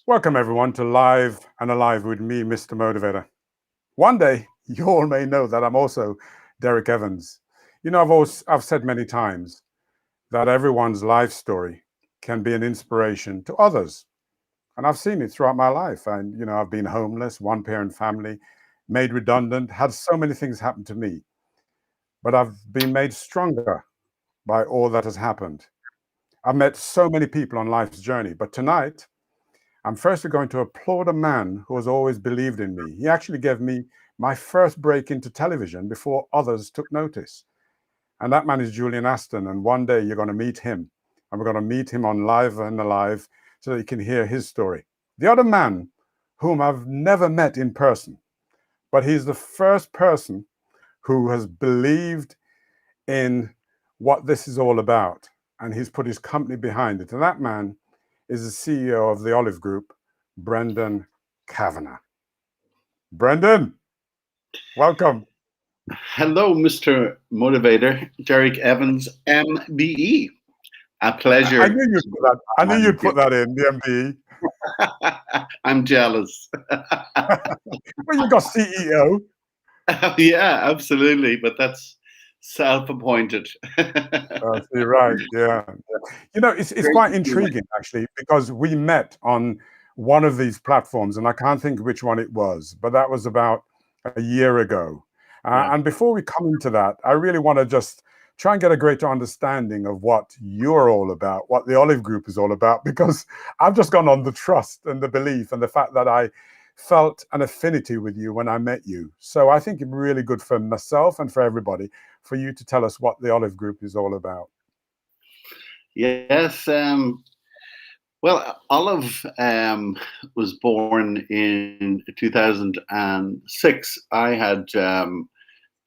Welcome everyone to Live and Alive with me, Mr. Motivator. One day, you all may know that I'm also Derek Evans. I've said many times that everyone's life story can be an inspiration to others. And I've seen it throughout my life. And, I've been homeless, one parent family, made redundant, had so many things happen to me. But I've been made stronger by all that has happened. I've met so many people on life's journey. But tonight, I'm firstly going to applaud a man who has always believed in me. He actually gave me my first break into television before others took notice. And that man is Julian Aston. And one day you're going to meet him. And we're going to meet him on Live and Alive so that you can hear his story. The other man, whom I've never met in person, but he's the first person who has believed in what this is all about. And he's put his company behind it. And that man is the CEO of the Olive Group, Brendan Kavanagh. Brendan, welcome. Hello, Mr. Motivator, Derek Evans, MBE. A I pleasure. knew you'd put that. I knew you'd put that in the MBE. I'm jealous. Well, you've got CEO. Yeah, absolutely, but that's self-appointed. You're right. Yeah. It's Great quite to see you. intriguing actually because we met on one of these platforms, and I can't think which one it was, but that was about a year ago. Yeah. And before we come into that, I really want to just try and get a greater understanding of what you're all about, what the Olive Group is all about, because I've just gone on the trust and the belief and the fact that I felt an affinity with you when I met you. So I think it'd be really good for myself and for everybody for you to tell us what the Olive Group is all about. Yes. Well, Olive was born in 2006. I had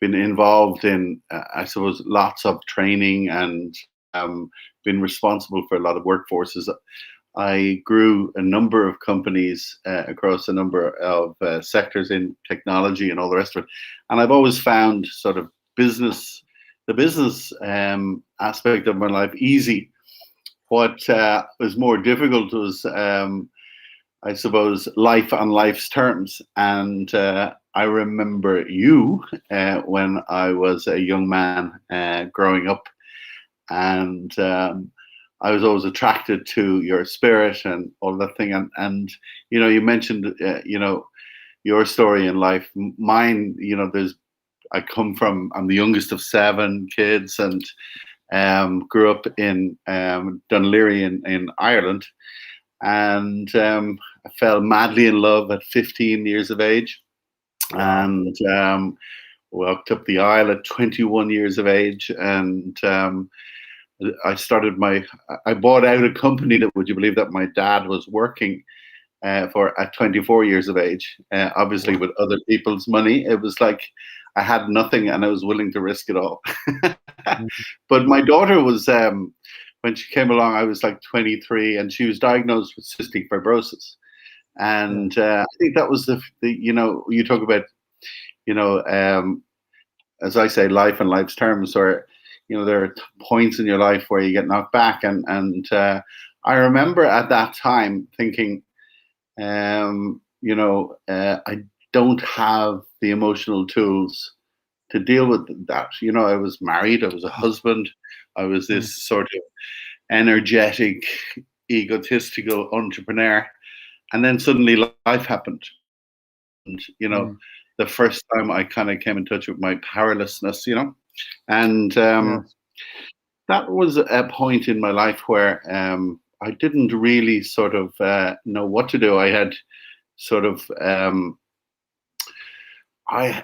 been involved in, I suppose, lots of training and been responsible for a lot of workforces. I grew a number of companies across a number of sectors in technology and all the rest of it. And I've always found sort of the business aspect of my life easy. What was more difficult was, I suppose, life on life's terms. And I remember you when I was a young man growing up. And I was always attracted to your spirit and all that thing. And you mentioned, your story in life. Mine, I'm the youngest of 7 kids and grew up in Dunleary in Ireland. And I fell madly in love at 15 years of age. Wow. And walked up the aisle at 21 years of age. And I bought out a company that, would you believe, that my dad was working for at 24 years of age, obviously with other people's money. It was like I had nothing and I was willing to risk it all. But my daughter was, when she came along, I was like 23 and she was diagnosed with cystic fibrosis. And I think that was you talk about, as I say, life and life's terms, or there are points in your life where you get knocked back, and I remember at that time thinking, I don't have the emotional tools to deal with that. I was married, I was a husband, I was this sort of energetic, egotistical entrepreneur, and then suddenly life happened. And the first time I kind of came in touch with my powerlessness, and that was a point in my life where I didn't really sort of know what to do. I had sort of I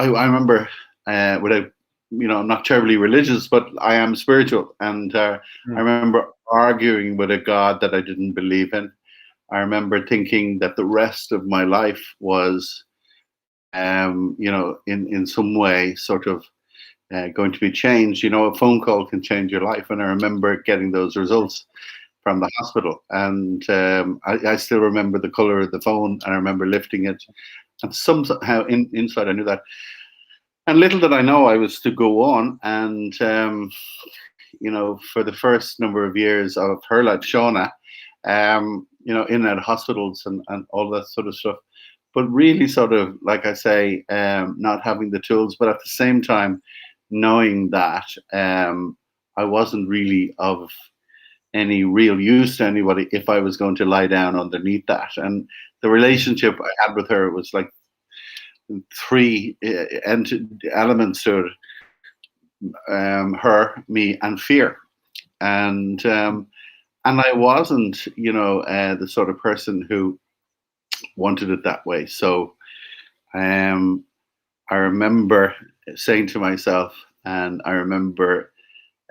remember without, I'm not terribly religious, but I am spiritual, and I remember arguing with a God that I didn't believe in. I remember thinking that the rest of my life was, in some way, sort of going to be changed. A phone call can change your life, and I remember getting those results from the hospital, and I still remember the color of the phone, and I remember lifting it, and somehow inside I knew that. And little did I know I was to go on, and for the first number of years of her life, Shauna, in and out of hospitals and all that sort of stuff. But really, sort of, like I say, not having the tools, but at the same time, knowing that I wasn't really of any real use to anybody if I was going to lie down underneath that. And the relationship I had with her was like three elements to it: her, me, and fear. And I wasn't, the sort of person who wanted it that way. So I remember saying to myself, and I remember,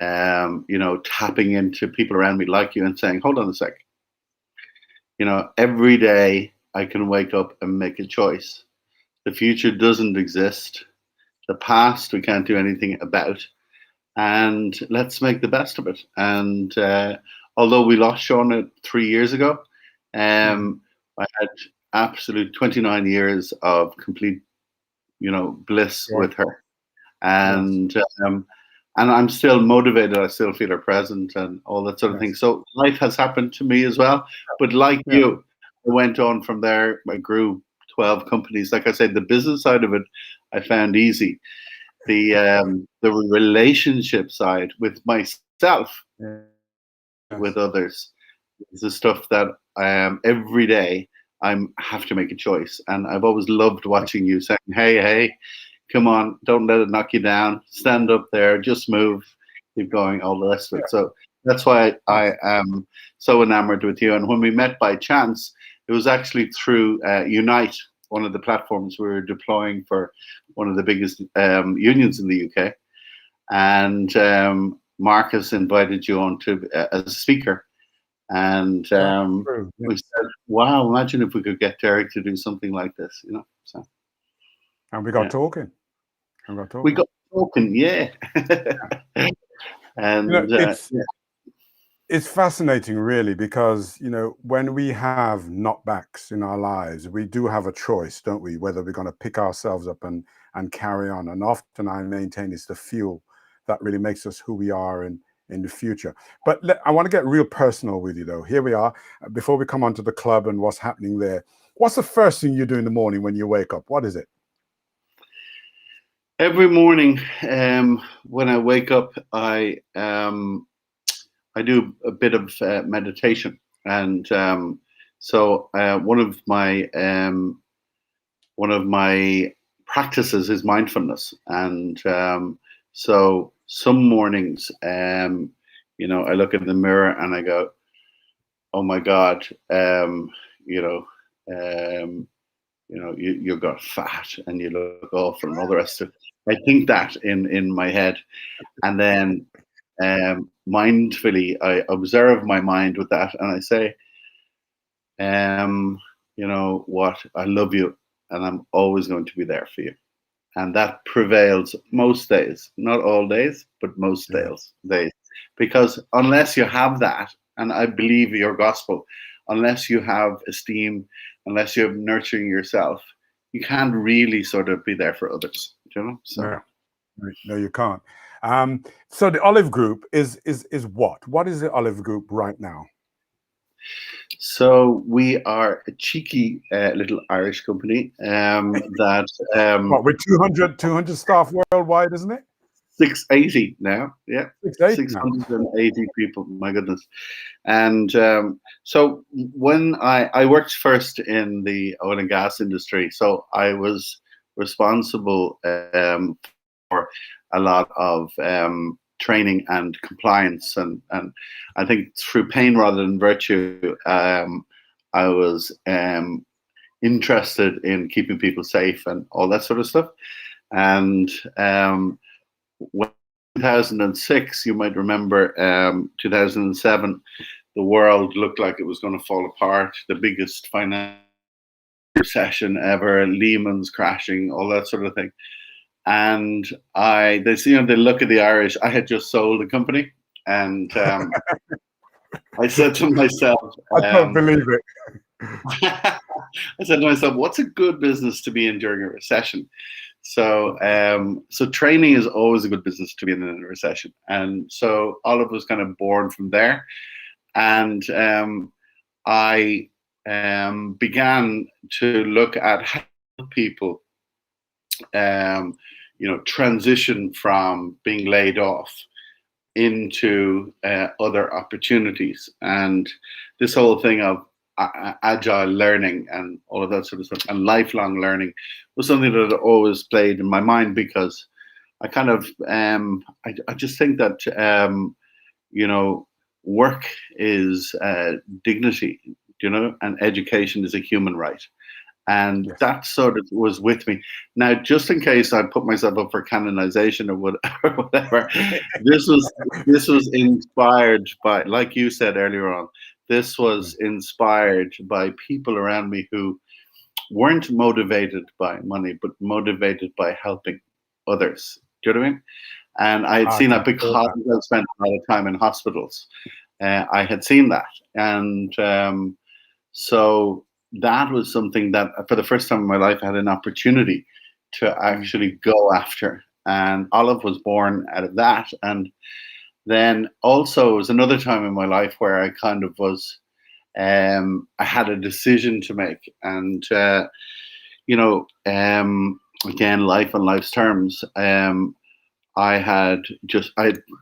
tapping into people around me like you and saying, hold on a sec. Every day I can wake up and make a choice. The future doesn't exist. The past we can't do anything about. And let's make the best of it. And although we lost Shauna 3 years ago, I had absolute 29 years of complete, bliss with her. And and I'm still motivated. I still feel her present and all that sort of thing. So life has happened to me as well. But like you, I went on from there. I grew 12 companies. Like I said, the business side of it, I found easy. The relationship side with myself, with others, is the stuff that every day I have to make a choice. And I've always loved watching you saying, hey, come on, don't let it knock you down. Stand up there, just move, keep going, all the rest of it. So that's why I am so enamored with you. And when we met by chance, it was actually through Unite, one of the platforms we were deploying for one of the biggest unions in the UK. And Marcus invited you on to as a speaker. And we said, wow, imagine if we could get Derek to do something like this, So. And we got talking. We got talking, yeah. And it's fascinating, really, because when we have knockbacks in our lives, we do have a choice, don't we? Whether we're going to pick ourselves up and carry on. And often I maintain it's the fuel that really makes us who we are in the future. But I want to get real personal with you, though. Here we are. Before we come on to the club and what's happening there, what's the first thing you do in the morning when you wake up? What is it? Every morning, when I wake up, I do a bit of meditation, and so one of my practices is mindfulness, and so some mornings, I look in the mirror and I go, "Oh my God, you got fat and you look awful and all the rest of it." I think that in my head, and then mindfully I observe my mind with that, and I say, what, I love you, and I'm always going to be there for you. And that prevails most days, not all days, but most days. Because unless you have that, and I believe your gospel, unless you have esteem, unless you're nurturing yourself, you can't really sort of be there for others. So. No, you can't. So the Olive Group is what? What is the Olive Group right now? So we are a cheeky little Irish company that what, with 200 staff worldwide, isn't it? 680 now, yeah, 680 people. My goodness. And so when I worked first in the oil and gas industry, so I was responsible for a lot of training and compliance, and I think through pain rather than virtue, I was interested in keeping people safe and all that sort of stuff. And when 2006, you might remember, 2007, the world looked like it was going to fall apart. The biggest financial recession ever, Lehman's crashing, all that sort of thing. And they the look of the Irish. I had just sold a company, and I said to myself, I don't believe it. I said to myself, what's a good business to be in during a recession? So so training is always a good business to be in a recession. And so Olive was kind of born from there. And I began to look at how people, um, transition from being laid off into other opportunities. And this whole thing of agile learning and all of that sort of stuff and lifelong learning was something that always played in my mind, because I kind of, I just think that, you know, work is dignity, and education is a human right. And Yes. that sort of was with me. Now, just in case I put myself up for canonization or whatever, this was inspired by, like you said earlier on, this was inspired by people around me who weren't motivated by money, but motivated by helping others. Do you know what I mean? And I had I seen can that feel because that. I spent a lot of time in hospitals. I had seen that, and so that was something that, for the first time in my life, I had an opportunity to Mm. actually go after. And Olive was born out of that. And then also, it was another time in my life where I kind of was, I had a decision to make. And, you know, again, life on life's terms. I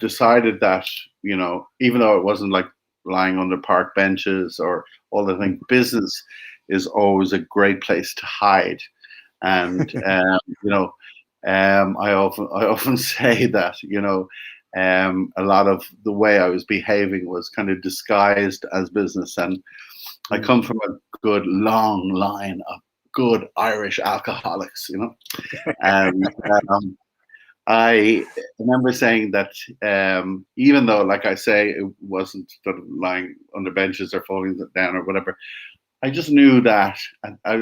decided that, even though it wasn't like lying under park benches or all the things, business is always a great place to hide. And, I often say that, a lot of the way I was behaving was kind of disguised as business. And I Mm. come from a good long line of good Irish alcoholics, and, I remember saying that, even though, like I say, it wasn't sort of lying under benches or falling down or whatever, I just knew that I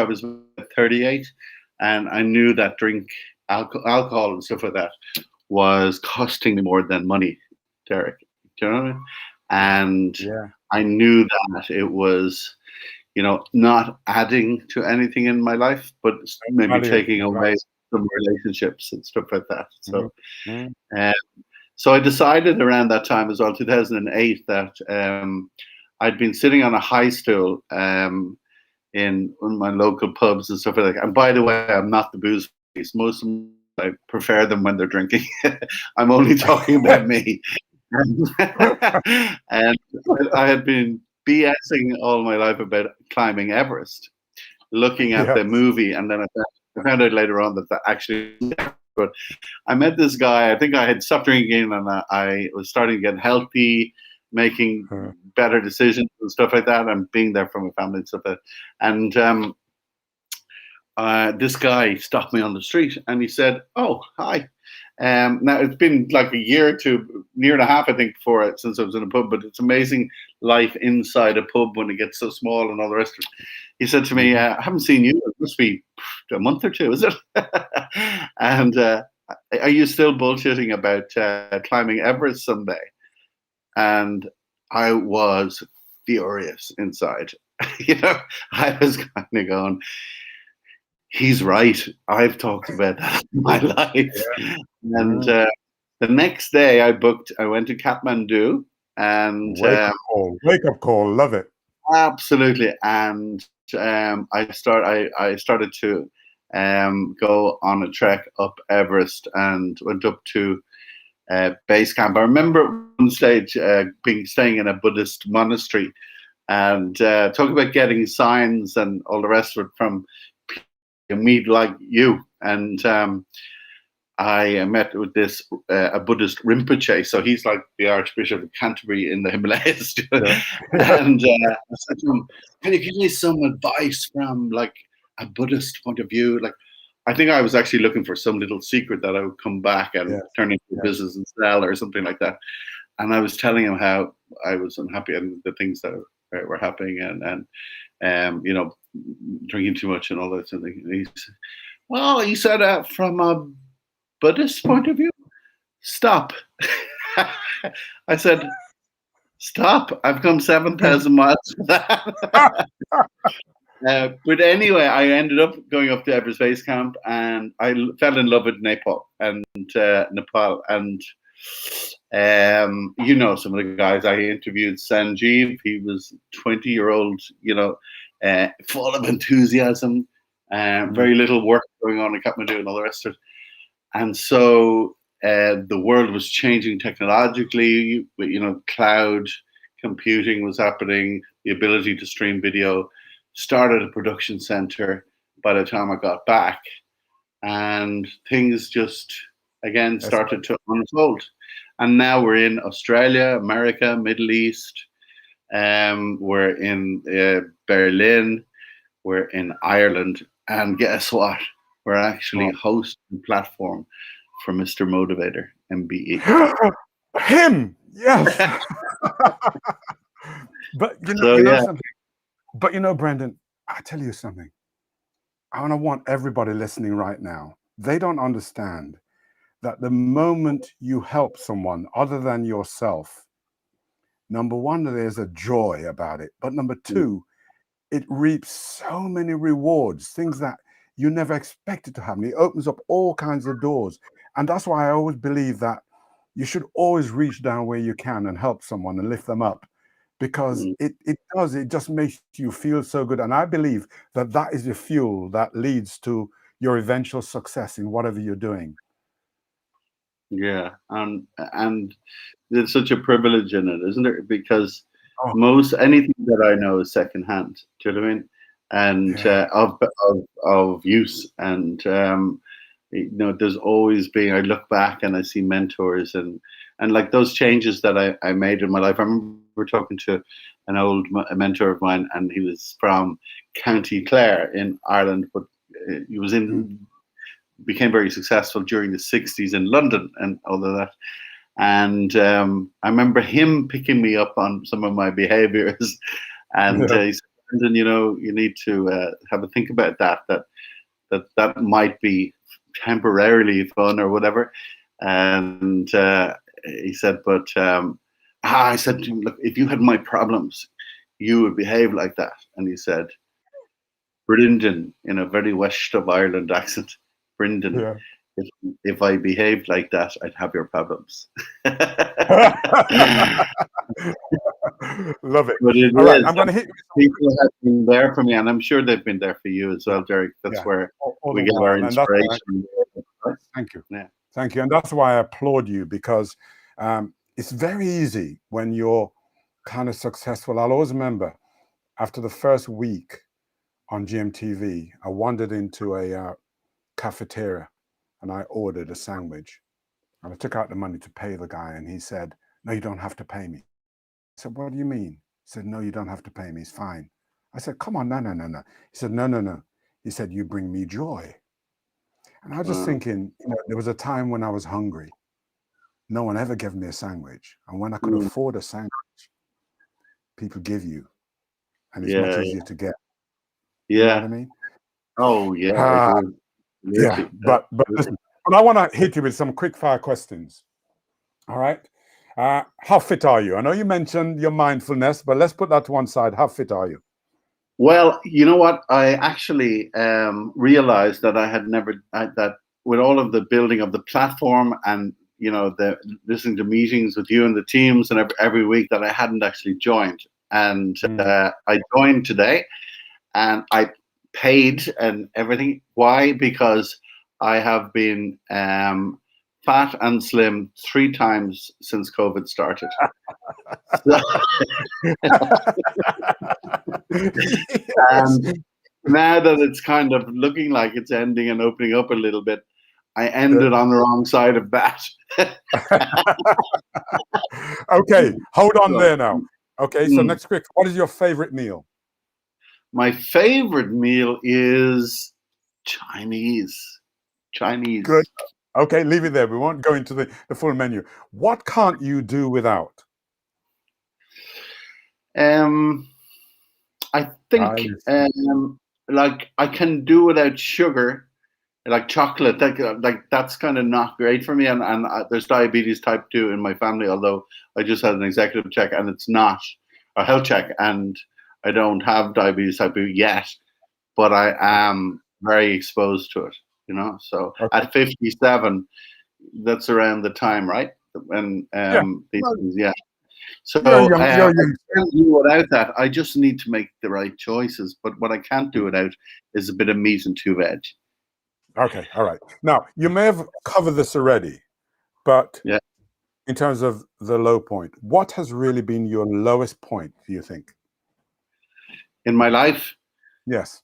was 38, and I knew that alcohol and stuff like that was costing me more than money, Derek. Do you know what I mean? And Yeah. I knew that it was, not adding to anything in my life, but maybe Value. taking away Right. some relationships and stuff like that. Mm. So, Mm. uh, so I decided around that time as well, 2008, that, I'd been sitting on a high stool, in one of my local pubs and stuff like that. And by the way, I'm not the booze face. Most of them, I prefer them when they're drinking. I'm only talking about me. And I had been BSing all my life about climbing Everest, looking at the Yes. movie, and then I found out later on that actually. But I met this guy. I think I had stopped drinking, and I was starting to get healthy, making Uh, better decisions and stuff like that, and being there for my family and stuff like that. And this guy stopped me on the street, and he said, "Oh, hi." Now it's been like a year or two, year and a half, I think, since I was in a pub. But it's amazing life inside a pub when it gets so small and all the rest of it. He said to me, mhm. "I haven't seen you. It must be a month or two, is it?" And are you still bullshitting about climbing Everest someday? And I was furious inside. you know, I was kind of going, he's right. I've talked about that in my life. Yeah. And Mm. the next day I went to Kathmandu, and Wake up call. Wake up call. Love it. absolutely. And I started to go on a trek up Everest and went up to base camp. I remember at one stage staying in a Buddhist monastery, and talk about getting signs and all the rest of it from meet like you. And I met with this a Buddhist Rinpoche, so he's like the Archbishop of Canterbury in the Himalayas. Yeah. Yeah. And I said to him, "Can you give me some advice from like a Buddhist point of view?" Like, I think I was actually looking for some little secret that I would come back and Yes. turn into a Yes. business and sell or something like that. And I was telling him how I was unhappy and the things that were happening, and drinking too much and all that sort of thing. And he said, from a Buddhist point of view, stop. I said, stop. I've come 7,000 miles for that. But anyway, I ended up going up to Everest Base Camp, and I fell in love with Nepal and You know, some of the guys I interviewed, Sanjeev, he was 20-year-old, full of enthusiasm, very little work going on in Kathmandu and all the rest of it. And so the world was changing technologically. You know, cloud computing was happening, the ability to stream video, started a production center by the time I got back. And things just, again, started to unfold. And now we're in Australia, America, Middle East. We're in Berlin. We're in Ireland. And guess what? We're actually hosting a platform for Mr Motivator, MBE. Him, yes. But something. But Brendan, I tell you something. I want everybody listening right now. They don't understand that the moment you help someone other than yourself, number one, there's a joy about it. But number two, it reaps so many rewards, things that you never expected to happen. It opens up all kinds of doors. And that's why I always believe that you should always reach down where you can and help someone and lift them up, because it just makes you feel so good. And I believe that is the fuel that leads to your eventual success in whatever you're doing. Yeah, and there's such a privilege in it, isn't there? Because anything that I know is secondhand. Do you know what I mean? And of use. And there's always been. I look back and I see mentors and like those changes that I made in my life. I remember talking to an old mentor of mine, and he was from County Clare in Ireland, but he was became very successful during the 60s in London and all of that. And I remember him picking me up on some of my behaviors. And he said, Brendan, you need to have a think about that might be temporarily fun or whatever. And he said, but I said to him, look, if you had my problems, you would behave like that. And he said, Brendan, in a very West of Ireland accent, Brendan, if I behaved like that, I'd have your problems. Love it. All right, I'm going to hit people have been there for me, and I'm sure they've been there for you as well, Derek. That's where we get our inspiration. Thank you. Yeah. Thank you. And that's why I applaud you, because it's very easy when you're kind of successful. I'll always remember after the first week on GMTV, I wandered into a cafeteria and I ordered a sandwich, and I took out the money to pay the guy, and he said, no, you don't have to pay me. I said, what do you mean? He said, no, you don't have to pay me. It's fine. I said, come on, no. He said, no. He said, you bring me joy. And I was just thinking, there was a time when I was hungry. No one ever gave me a sandwich. And when I could afford a sandwich, people give you. And it's much easier to get. You know what I mean? Oh, yeah. Yeah, but listen, I want to hit you with some quick fire questions. All right. How fit are you? I know you mentioned your mindfulness, but let's put that to one side. How fit are you? Well, you know what? I actually realized that I had never, that with all of the building of the platform and, the listening to meetings with you and the teams and every week, that I hadn't actually joined. And I joined today, and I paid and everything. Why? Because I have been fat and slim 3 times since COVID started. And now that it's kind of looking like it's ending and opening up a little bit, I ended on the wrong side of that. Okay, hold on there now. Okay, so next quick, what is your favorite meal? My favorite meal is Chinese. Good. Okay, leave it there. We won't go into the full menu. What can't you do without? I think like I can do without sugar, like chocolate. Like that's kind of not great for me. And there's diabetes type 2 in my family. Although I just had an executive check, and it's not a health check, and I don't have diabetes type 2 yet, but I am very exposed to it. So at 57, that's around the time, right? when Yeah. these Well, things, yeah. So you're young. I You're young. can't do without that. I just need to make the right choices. But what I can't do without is a bit of meat and two veg. Okay. All right. Now, you may have covered this already, but Yeah. in terms of the low point, what has really been your lowest point, do you think? In my life, Yes.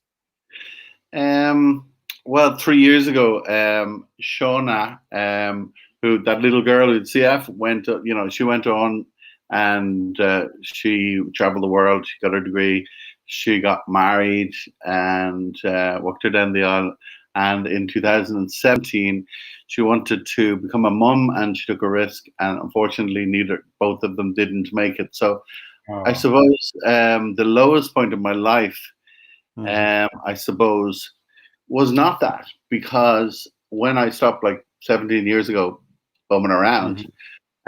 um, well, 3 years ago, Shauna, who that little girl who'd CF went, she went on and she traveled the world. She got her degree. She got married and worked her down the aisle. And in 2017, she wanted to become a mum, and she took a risk. And unfortunately, both of them didn't make it. So I Oh. suppose the lowest point of my life, Mhm. I suppose, was not that, because when I stopped like 17 years ago bumming around, Mhm.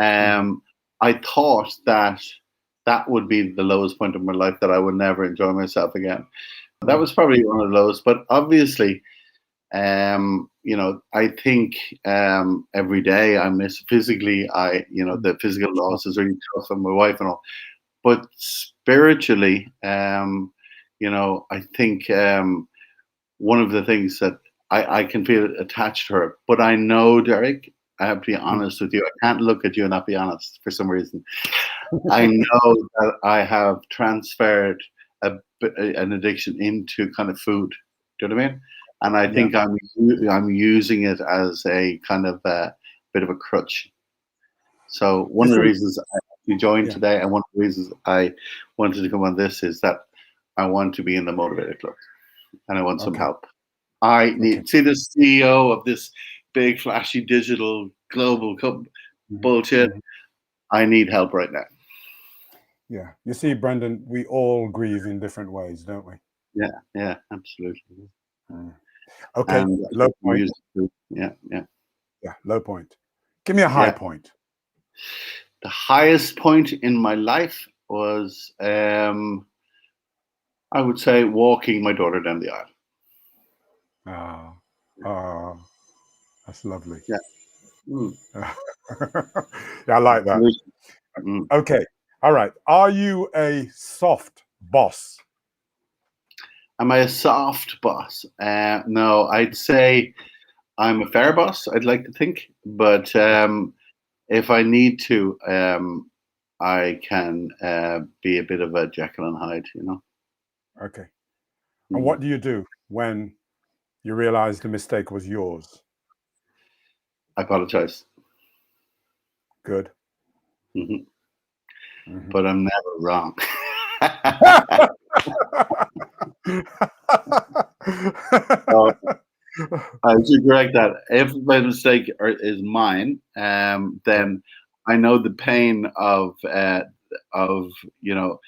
Mhm. um, I thought that that would be the lowest point of my life, that I would never enjoy myself again. That Mm. was probably one of the lowest, but obviously, I think every day I miss physically. Mm. The physical Sure. loss is really tough on my wife and all, but spiritually, I think one of the things that I can feel attached to her. But I know, Derek, I have to be Mm. honest with you. I can't look at you and not be honest for some reason. I know that I have transferred an addiction into kind of food. Do you know what I mean? And I Yeah. think I'm using it as a kind of a bit of a crutch. So You one of the see, reasons I joined yeah. today, and one of the reasons I wanted to come on this, is that I want to be in the Motivator Club, and I want some Okay. help. I Okay. need see the CEO of this big flashy digital global Mhm. bullshit. Mhm. I need help right now. Yeah. You see, Brendan, we all grieve in different ways, don't we? Yeah, yeah, absolutely. Mm. Okay. And I Low think point. music too. Yeah, yeah, Yeah. Low point. Give me a high yeah. point. The highest point in my life was, I would say, walking my daughter down the aisle. Ah. Ah. That's lovely. Yeah. Mm. Yeah, I like that. Mm. Okay. All right. Are you a soft boss? Am I a soft boss? No, I'd say I'm a fair boss. I'd like to think, but Okay. if I need to, I can be a bit of a Jekyll and Hyde. Okay. And Mm. what do you do when you realize the mistake was yours? I apologize, Good. hmm Mhm. but I'm never wrong. So I should correct that. If my mistake is mine, Yeah. then I know the pain of you know.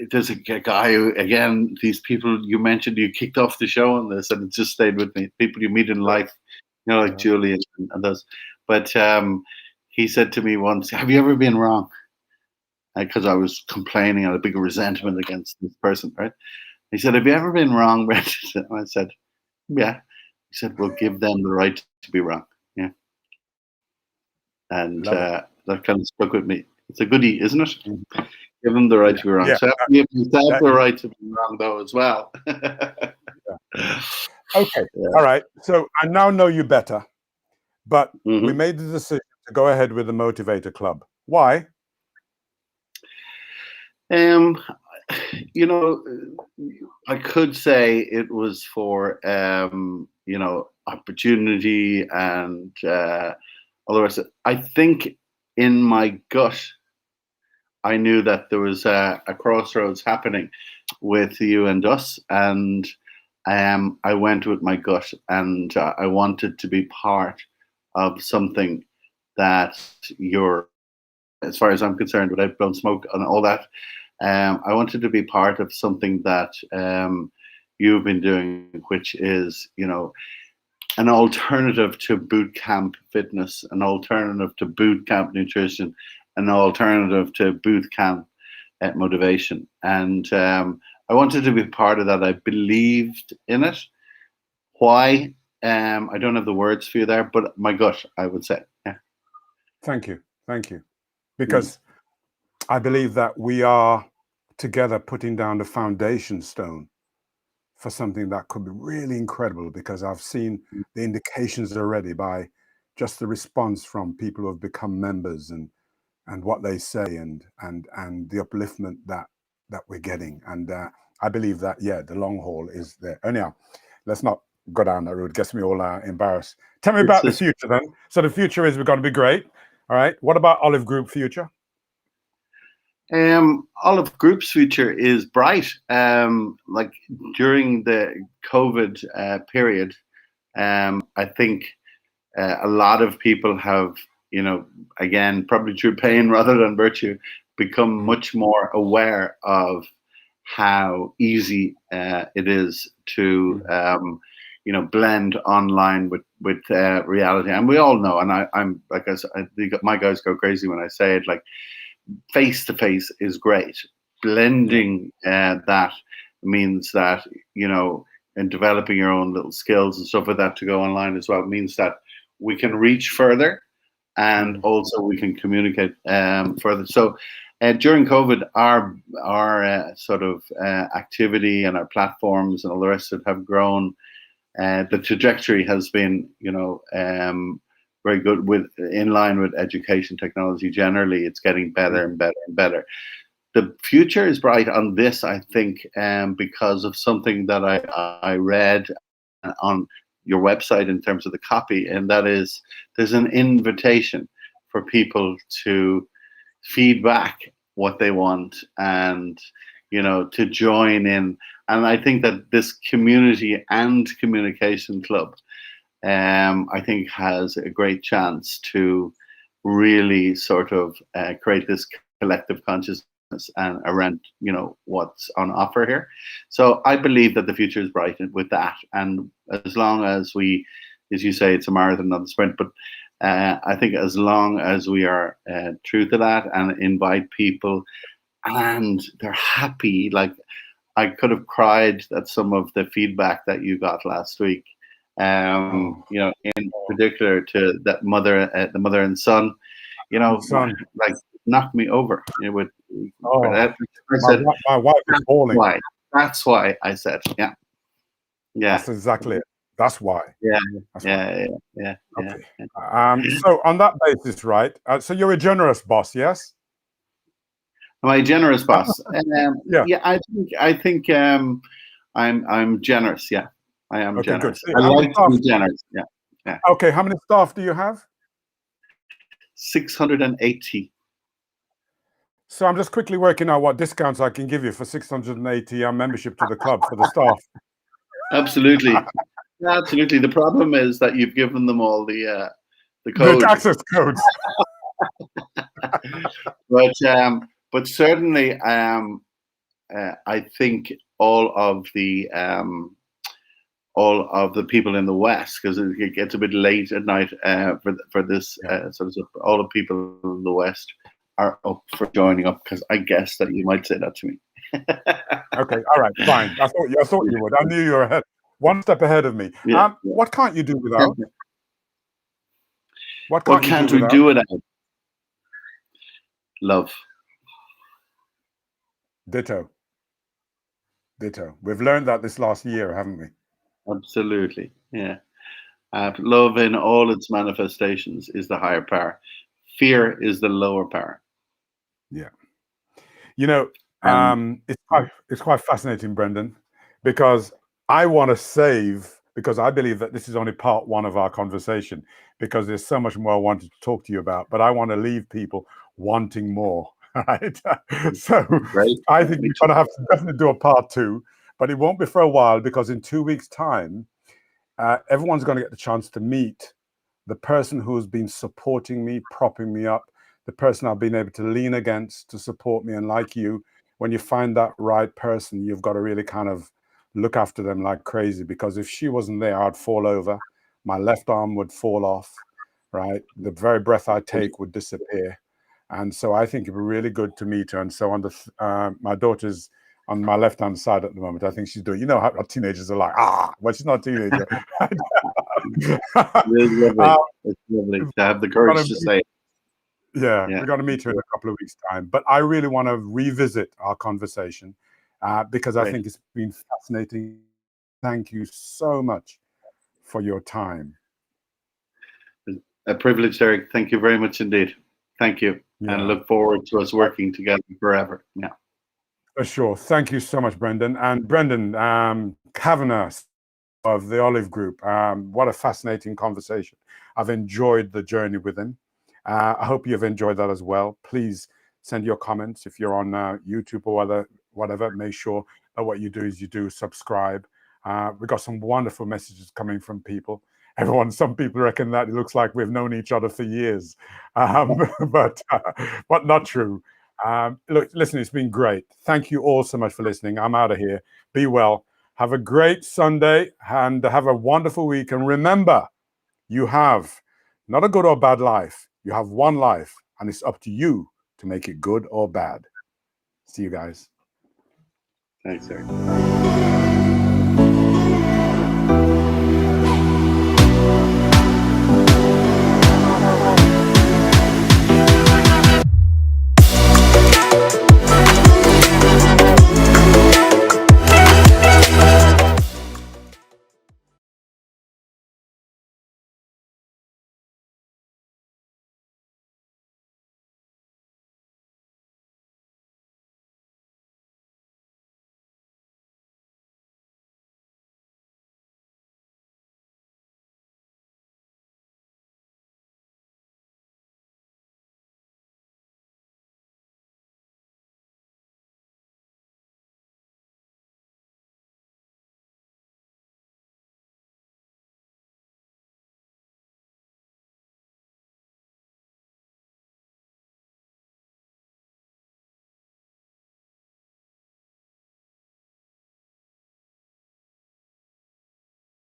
There's a guy who, again, these people you mentioned, you kicked off the show on this, and it just stayed with me. People you meet in life, like Uh-huh. Julian and those. But he said to me once, "Have you ever been wrong?" Because I was complaining, I had a big resentment against this person, right? He said, "Have you ever been wrong, Brendan?" And I said, "Yeah." He said, "Well, give them the right to be wrong." Yeah, and Love it. that kind of stuck with me. It's a goodie, isn't it? Mhm. Give them the right Yeah. to be wrong. Yeah. So have to give yourself That the is, right to be wrong, though, as well. yeah. Okay. Yeah. All right. So I now know you better, but we Hmm. made the decision to go ahead with the Motivator Club. Why? Um, I could say it was for opportunity and all the rest of it. I think in my gut, I knew that there was a crossroads happening with you and us, and I went with my gut, and I wanted to be part of something that you're, as far as I'm concerned, without blowing smoke and all that. I wanted to be part of something that you've been doing, which is, an alternative to boot camp fitness, an alternative to boot camp nutrition, an alternative to boot camp motivation. And I wanted to be part of that. I believed in it. Why? I don't have the words for you there, but my gut, I would say. Yeah. Thank you. Thank you. Because I believe that we are together putting down the foundation stone for something that could be really incredible, because I've seen the indications already by just the response from people who have become members, and what they say, and the upliftment that we're getting. And I believe that, yeah, the long haul is there. Anyhow, let's not go down that road. It gets me all embarrassed. Tell me about the future then. So the future is we're going to be great. All right. What about Olive Group future? Olive Group's future is bright. Like during the COVID period, I think a lot of people have, again, probably through pain rather than virtue, become much more aware of how easy it is to, blend online with reality. And we all know, and I'm like, my guys go crazy when I say it, like, face to face is great. Blending that means that, and developing your own little skills and stuff like that to go online as well means that we can reach further, and also we can communicate further. So during COVID, our sort of activity and our platforms and all the rest of it have grown. The trajectory has been, very good, in line with education technology generally. It's getting better and better and better. The future is bright on this, I think, because of something that I read on your website in terms of the copy, and that is there's an invitation for people to feedback what they want, and to join in. And I think that this community and communication club, I think, has a great chance to really sort of create this collective consciousness and around what's on offer here. So I believe that the future is bright with that, and as long as we, as you say, it's a marathon, not a sprint, but I think as long as we are true to that and invite people and they're happy, like I could have cried at some of the feedback that you got last week. In particular to that mother, the mother and son, like knocked me over. With I said, my wife is falling. Why? That's why I said, yeah. That's exactly it. That's why. Yeah. Okay. So on that basis, right? So you're a generous boss, yes? Am I a generous boss? Yeah. I think I'm generous. Yeah. I am generous. Good. I like to be generous. Yeah. Okay. How many staff do you have? 680. So I'm just quickly working out what discounts I can give you for 680 membership to the club for the staff. Absolutely. Absolutely. The problem is that you've given them all the code. The access codes. But certainly, I think all of the people in the West, because it gets a bit late at night for this sort of stuff, all the people in the West are up for joining up, because I guess that you might say that to me. Okay, all right, fine. I thought you would. I knew you were ahead, one step ahead of me. What can't you do without? What can't we do without? Love. Ditto. We've learned that this last year, haven't we? Absolutely, yeah. Love in all its manifestations is the higher power. Fear is the lower power. Yeah. It's quite fascinating, Brendan, because I want to save, because I believe that this is only part one of our conversation, because there's so much more I wanted to talk to you about, but I want to leave people wanting more. Right. So I think we're going to have to definitely do a part two, but it won't be for a while, because in 2 weeks' time, everyone's going to get the chance to meet the person who's been supporting me, propping me up, the person I've been able to lean against to support me. And like you, when you find that right person, you've got to really kind of look after them like crazy, because if she wasn't there, I'd fall over. My left arm would fall off, right? The very breath I take would disappear. And so I think it'd be really good to meet her. And so on my daughter's on my left-hand side at the moment. I think she's doing, how teenagers are like, well, she's not a teenager. It's lovely. It's lovely to have the courage to say it. Yeah, Yeah. we're going to meet you in a couple of weeks' time. But I really want to revisit our conversation because I Great. think it's been fascinating. Thank you so much for your time. A privilege, Derek. Thank you very much indeed. Thank you. And I Yeah, look forward to us working together forever. Yeah. for sure. Thank you so much, Brendan. And Brendan Kavanagh of the Olive Group. What a fascinating conversation. I've enjoyed the journey with him. I hope you've enjoyed that as well. Please send your comments if you're on YouTube or whatever. Make sure that what you do is you do subscribe. We've got some wonderful messages coming from people. Some people reckon that it looks like we've known each other for years, but not true. Look, listen, it's been great. Thank you all so much for listening. I'm out of here. Be well. Have a great Sunday and have a wonderful week. And remember, you have not a good or bad life. You have one life, and it's up to you to make it good or bad. See you guys. Thanks, Derek.